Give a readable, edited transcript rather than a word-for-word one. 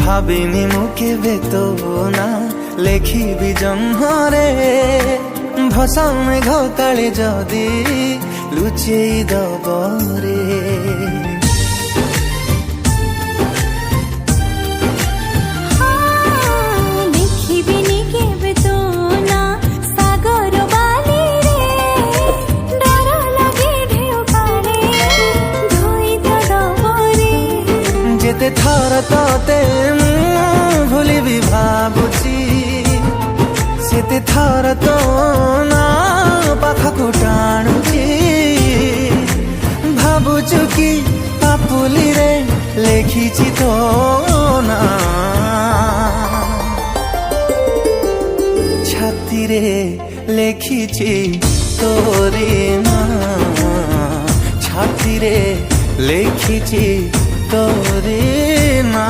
ভাবিনি মু কেবে তো না লেখিবি জহ্নরে ভসা মেঘ কাଳେ যদি লুচেই দব রে। যেতে থর তোতে ভুলিবি ভাবুছি সেতে থর তো না পাখকু টাণুছি। ভাবুছু কি পাপুলি রে লেখিছি তো না ছাতিরে লেখিছি তোরে না ছাতিরে লেখিছি তোরে না।